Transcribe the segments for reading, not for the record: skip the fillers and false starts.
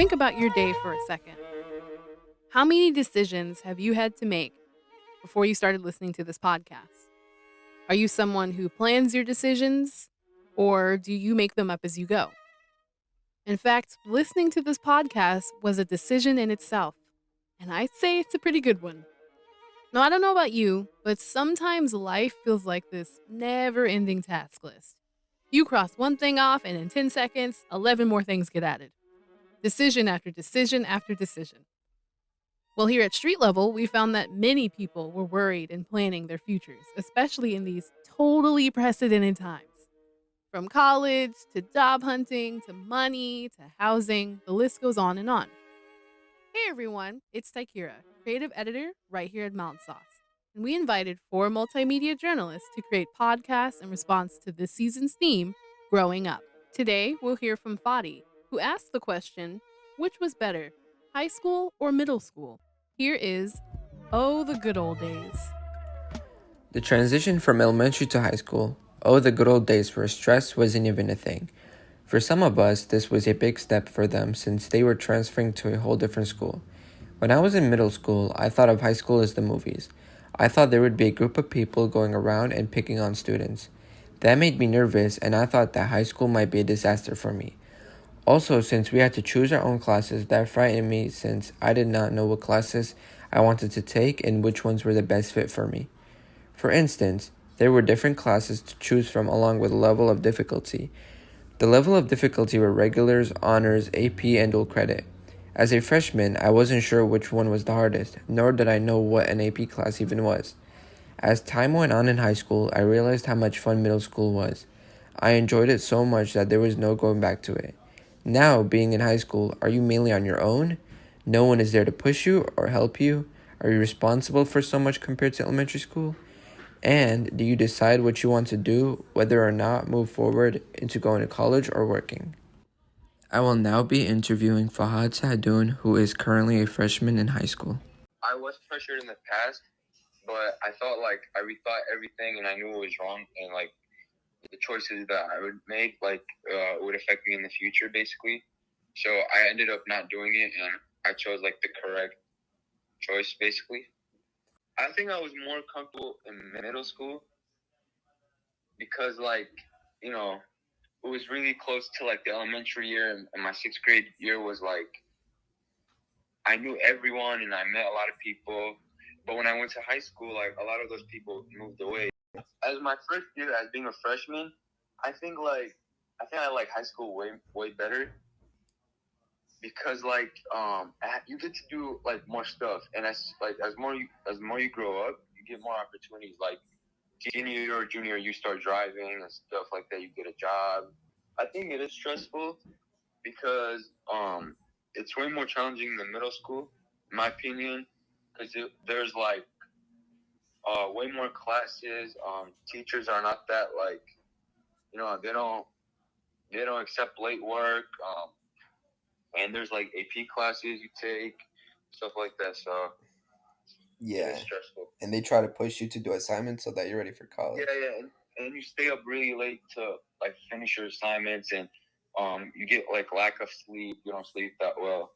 Think about your day for a second. How many decisions have you had to make before you started listening to this podcast? Are you someone who plans your decisions, or do you make them up as you go? In fact, listening to this podcast was a decision in itself, and I'd say it's a pretty good one. Now, I don't know about you, but sometimes life feels like this never ending task list. You cross one thing off, and in 10 seconds, 11 more things get added. Decision after decision after decision. Well, here at Street Level, we found that many people were worried and planning their futures, especially in these totally precedented times. From college to job hunting to money to housing, the list goes on and on. Hey everyone, it's Taikira, creative editor right here at Mildsauce. And we invited four multimedia journalists to create podcasts in response to this season's theme, Growing Up. Today, we'll hear from Fadi, who asked the question, which was better, high school or middle school? Here is Oh, the Good Old Days. The transition from elementary to high school, the good old days where stress wasn't even a thing. For some of us, this was a big step for them since they were transferring to a whole different school. When I was in middle school, I thought of high school as the movies. I thought there would be a group of people going around and picking on students. That made me nervous, and I thought that high school might be a disaster for me. Also, since we had to choose our own classes, that frightened me since I did not know what classes I wanted to take and which ones were the best fit for me. For instance, there were different classes to choose from along with level of difficulty. The level of difficulty were regulars, honors, AP, and dual credit. As a freshman, I wasn't sure which one was the hardest, nor did I know what an AP class even was. As time went on in high school, I realized how much fun middle school was. I enjoyed it so much that there was no going back to it. Now, being in high school, are you mainly on your own? No one is there to push you or help you? Are you responsible for so much compared to elementary school? And do you decide what you want to do, whether or not move forward into going to college or working? I will now be interviewing Fahad Sahadoun, who is currently a freshman in high school. I was pressured in the past, but I thought I rethought everything and I knew it was wrong, and the choices that I would make would affect me in the future basically. So I ended up not doing it, and I chose the correct choice basically. I think I was more comfortable in middle school because it was really close to the elementary year, and my sixth grade year was I knew everyone and I met a lot of people. But when I went to high school, a lot of those people moved away. As my first year as being a freshman, I think I like high school way better because you get to do more stuff, and as more you grow up, you get more opportunities. Like senior or junior, you start driving and stuff like that. You get a job. I think it is stressful because it's way more challenging than middle school, in my opinion, because there's way more classes. Teachers are not that they don't accept late work. And there's AP classes you take, stuff like that. So Yeah, it's stressful. and they try to push you to do assignments so that you're ready for college. Yeah, and you stay up really late to finish your assignments, and you get lack of sleep. You don't sleep that well.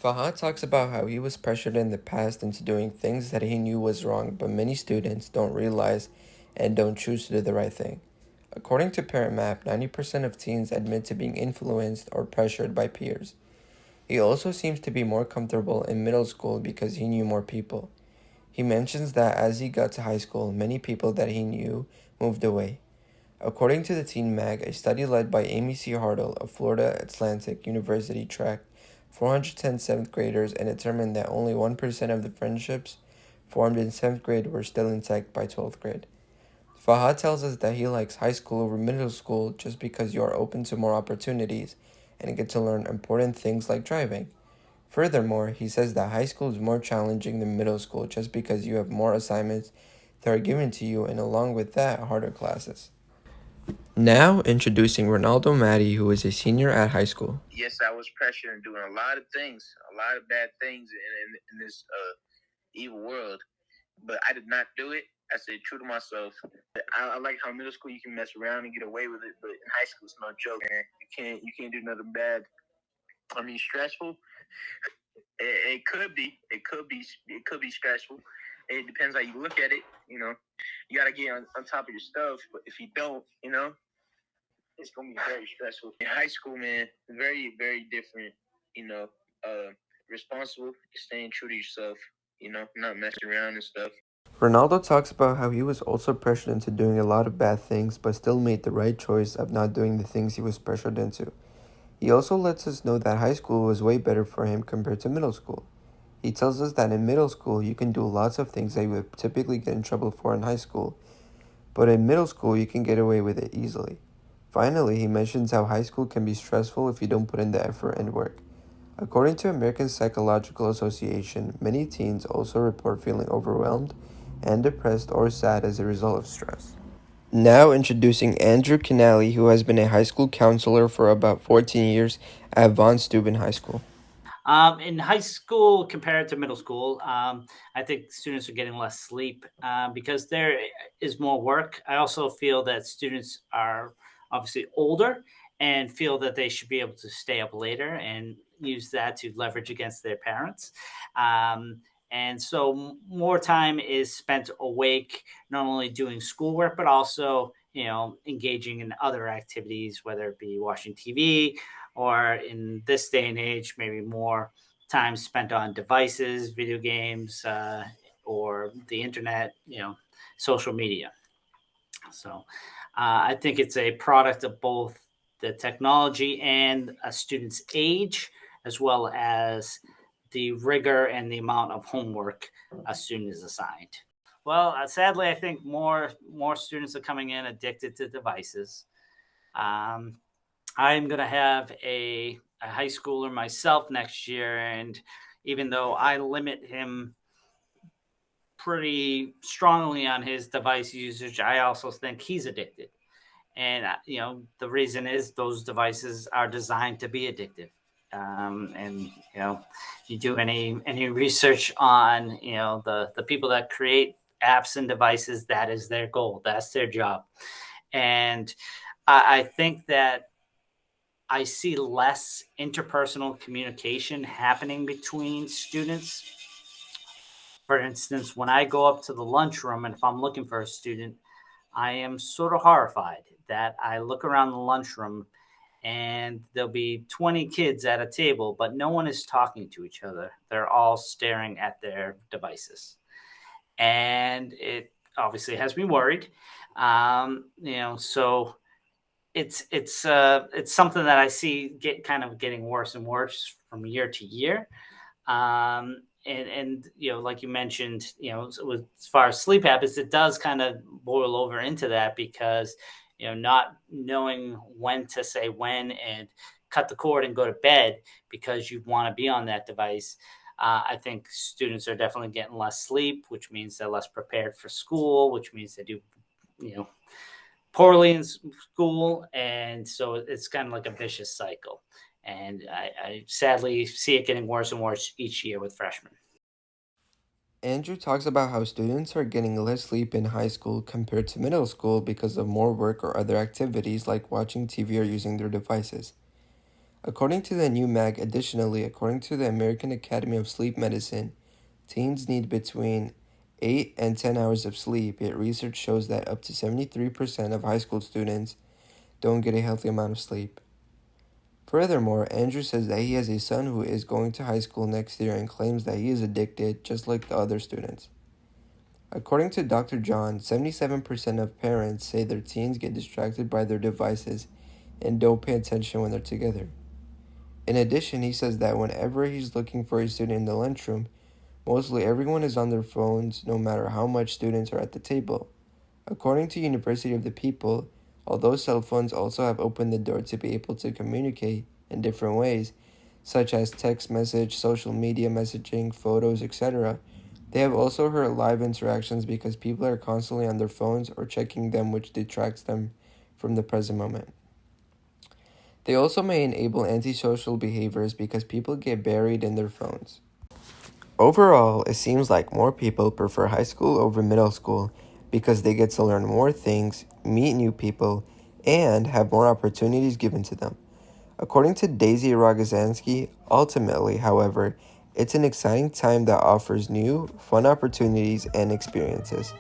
Fahad talks about how he was pressured in the past into doing things that he knew was wrong, but many students don't realize and don't choose to do the right thing. According to Parent Map, 90% of teens admit to being influenced or pressured by peers. He also seems to be more comfortable in middle school because he knew more people. He mentions that as he got to high school, many people that he knew moved away. According to the Teen Mag, a study led by Amy C. Hartle of Florida Atlantic University tracked 410 7th graders and determined that only 1% of the friendships formed in 7th grade were still intact by 12th grade. Fahad tells us that he likes high school over middle school just because you are open to more opportunities and get to learn important things like driving. Furthermore, he says that high school is more challenging than middle school just because you have more assignments that are given to you and along with that, harder classes. Now introducing Ronaldo Matti, who is a senior at high school. Yes, I was pressured and doing a lot of things, a lot of bad things in this evil world, but I did not do it. I stayed true to myself. I like how middle school you can mess around and get away with it, but in high school it's no joke, man. You can't do nothing bad. I mean, stressful. It could be. It could be stressful. It depends how you look at it. You gotta get on top of your stuff. But if you don't, it's gonna be very stressful. In high school, man, very, very different. Responsible, staying true to yourself. Not messing around and stuff. Ronaldo talks about how he was also pressured into doing a lot of bad things, but still made the right choice of not doing the things he was pressured into. He also lets us know that high school was way better for him compared to middle school. He tells us that in middle school you can do lots of things that you would typically get in trouble for in high school, but in middle school you can get away with it easily. Finally, he mentions how high school can be stressful if you don't put in the effort and work. According to American Psychological Association, many teens also report feeling overwhelmed and depressed or sad as a result of stress. Now introducing Andrew Canali, who has been a high school counselor for about 14 years at Von Steuben High School. In high school compared to middle school, I think students are getting less sleep because there is more work. I also feel that students are obviously older and feel that they should be able to stay up later and use that to leverage against their parents. And so more time is spent awake, not only doing schoolwork, but also, engaging in other activities, whether it be watching TV, or in this day and age, maybe more time spent on devices, video games, or the internet, social media. So I think it's a product of both the technology and a student's age, as well as the rigor and the amount of homework a student is assigned. Well, sadly, I think more students are coming in addicted to devices. Um, I'm going to have a high schooler myself next year. And even though I limit him pretty strongly on his device usage, I also think he's addicted. And, the reason is those devices are designed to be addictive. And, you do any research on, the people that create apps and devices, that is their goal. That's their job. And I think that I see less interpersonal communication happening between students. For instance, when I go up to the lunchroom and if I'm looking for a student, I am sort of horrified that I look around the lunchroom and there'll be 20 kids at a table, but no one is talking to each other. They're all staring at their devices. And it obviously has me worried. So it's something that I see getting worse and worse from year to year. And like you mentioned, as far as sleep habits, it does kind of boil over into that because not knowing when to say when and cut the cord and go to bed because you want to be on that device. I think students are definitely getting less sleep, which means they're less prepared for school, which means they do poorly in school, and so it's kind of like a vicious cycle. And I sadly see it getting worse and worse each year with freshmen. Andrew talks about how students are getting less sleep in high school compared to middle school because of more work or other activities like watching TV or using their devices. According to the new mag, additionally, according to the American Academy of Sleep Medicine, teens need between 8 and 10 hours of sleep, yet research shows that up to 73% of high school students don't get a healthy amount of sleep. Furthermore, Andrew says that he has a son who is going to high school next year and claims that he is addicted just like the other students. According to Dr. John, 77% of parents say their teens get distracted by their devices and don't pay attention when they're together. In addition, he says that whenever he's looking for a student in the lunchroom, mostly everyone is on their phones no matter how much students are at the table. According to University of the People, although cell phones also have opened the door to be able to communicate in different ways, such as text message, social media messaging, photos, etc., they have also hurt live interactions because people are constantly on their phones or checking them, which detracts them from the present moment. They also may enable antisocial behaviors because people get buried in their phones. Overall, it seems like more people prefer high school over middle school because they get to learn more things, meet new people, and have more opportunities given to them. According to Daisy Rogozansky, ultimately, however, it's an exciting time that offers new, fun opportunities and experiences.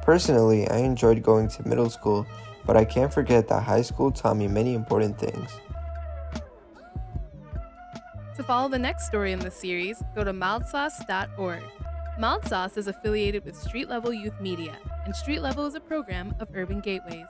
Personally, I enjoyed going to middle school, but I can't forget that high school taught me many important things. To follow the next story in the series, go to mildsauce.org. Mildsauce is affiliated with Street Level Youth Media, and Street Level is a program of Urban Gateways.